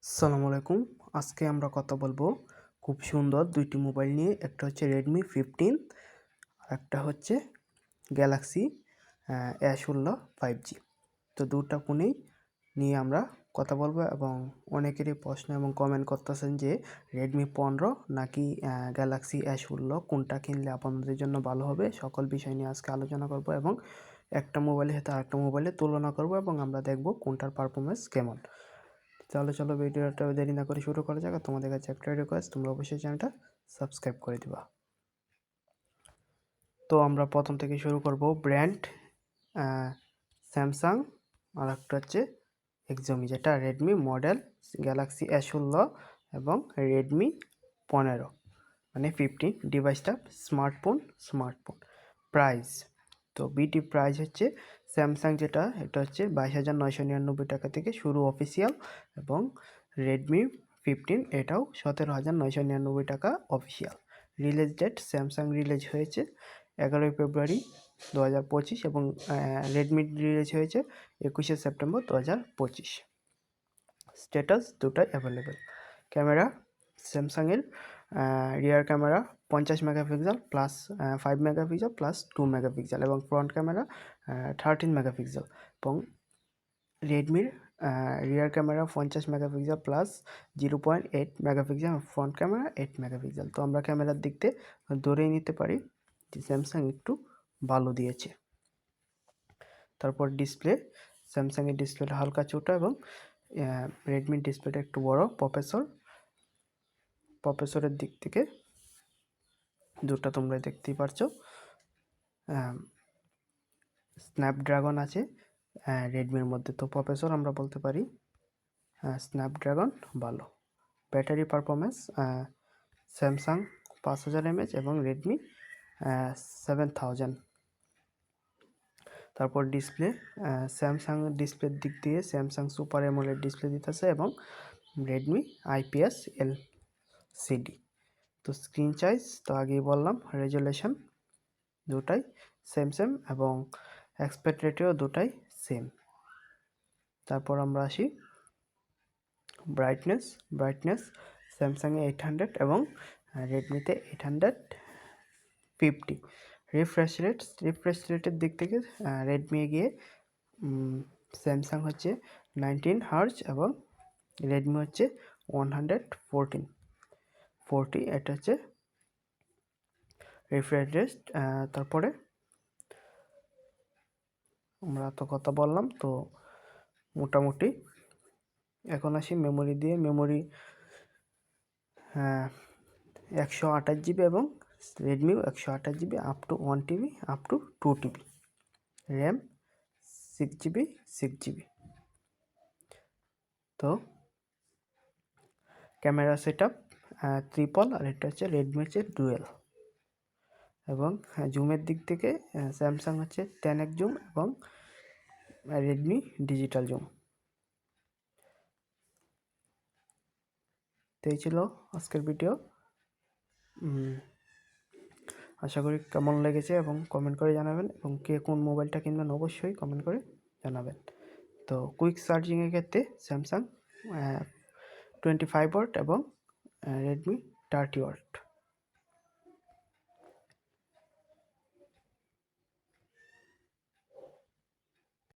আসসালামু আলাইকুম। আজকে আমরা কথা বলবো খুব সুন্দর দুইটি মোবাইল নিয়ে। একটা হচ্ছে Redmi 15 আর একটা হচ্ছে Galaxy A16 5G। তো দুটা ফোনেই নিয়ে আমরা কথা বলবো এবং অনেকেরই প্রশ্ন এবং কমেন্ট করতেছেন যে Redmi 15 নাকি Galaxy A16 কোনটা কিনলে আপনাদের জন্য ভালো হবে। সকল বিষয় নিয়ে আজকে আলোচনা করব এবং একটা মোবাইলের সাথে আরেকটা মোবাইলের তুলনা করব এবং আমরা দেখব কোনটার পারফরমেন্স কেমন। চলো ভিডিওটা দেরি না করে শুরু করা যাক। তোমাদের কাছে একটা রিকোয়েস্ট, তোমরা অবশ্যই চ্যানেলটা সাবস্ক্রাইব করে দিবা। তো আমরা প্রথম থেকে শুরু করব। ব্র্যান্ড স্যামসাং আর একটা হচ্ছে এক্সমি, যেটা রেডমি মডেল গ্যালাক্সি A16 এবং রেডমি 15 মানে 15 ডিভাইসটা স্মার্টফোন। প্রাইস তো বিটি প্রাইস হচ্ছে স্যামসাং যেটা, এটা হচ্ছে 22,999 টাকা থেকে শুরু অফিসিয়াল, এবং রেডমি 15 এটাও 17,999 টাকা official. Release date Samsung release হয়েছে 11ই ফেব্রুয়ারি 2025 এবং রেডমি রিলিজ হয়েছে 21শে সেপ্টেম্বর 2025। স্ট্যাটাস দুটাই অ্যাভেলেবেল। ক্যামেরা স্যামসাংয়ের rear camera 50 megapixel plus 5 megapixel plus 2 megapixel এবং ফ্রন্ট ক্যামেরা 13 মেগাপিক্সেল, এবং রেডমির rear camera 50 megapixel plus 0.8 megapixel এবং ফ্রন্ট ক্যামেরা 8 মেগাপিক্সেল। তো আমরা ক্যামেরার দিক দিয়ে ধরেই নিতে পারি যে স্যামসাং একটু ভালো দিয়েছে। তারপর ডিসপ্লে, স্যামসাংয়ের ডিসপ্লেটা হালকা ছোটো এবং রেডমির ডিসপ্লেটা একটু বড়। প্রসেসরের দিক থেকে দুটো তোমরা দেখতেই পারছো। স্ন্যাপড্রাগন আছে রেডমির মধ্যে, তো প্রসেসর আমরা বলতে পারি স্ন্যাপড্রাগন ভালো। ব্যাটারি পারফরমেন্স স্যামসাং 5000 mAh এবং রেডমি 7000। তারপর ডিসপ্লে, স্যামসাং ডিসপ্লের দিক দিয়ে স্যামসাং সুপার অ্যামোলেড ডিসপ্লে দিতেছে এবং রেডমি IPS LCD। তো স্ক্রিন সাইজ তো আগেই বললাম, রেজুলেশন দুটাই সেম এবং অ্যাসপেক্ট রেটিও দুটাই সেম। তারপর আমরা আসি ব্রাইটনেস স্যামসাংয়ে 800 এবং রেডমিতে 850। রিফ্রেশ রেটের দিক থেকে রেডমি এগিয়ে, স্যামসাং হচ্ছে 19 হার্জ এবং রেডমি হচ্ছে 140। এটা হচ্ছে রিফ্রেশ রেট। তারপরে আমরা তো কথা বললাম, তো মোটামুটি এখন আসি মেমোরি দিয়ে। মেমোরি 128 GB এবং রেডমিও 128 GB up to 1 TB up to 2 TB। RAM 6 GB। তো ক্যামেরা সেট আপ ট্রিপল, আর এটা হচ্ছে রেডমি হচ্ছে ডুয়েল। এবং জুমের দিক থেকে স্যামসাং হচ্ছে 10x জুম এবং রেডমি ডিজিটাল জুম। তো এই ছিল আজকের ভিডিও। আশা করি কেমন লেগেছে এবং কমেন্ট করে জানাবেন, এবং কে কোন মোবাইলটা কিনবেন অবশ্যই কমেন্ট করে জানাবেন। তো কুইক চার্জিংয়ের ক্ষেত্রে স্যামসাং 25 ওয়াট এবং রেডমি 30 ওয়াট।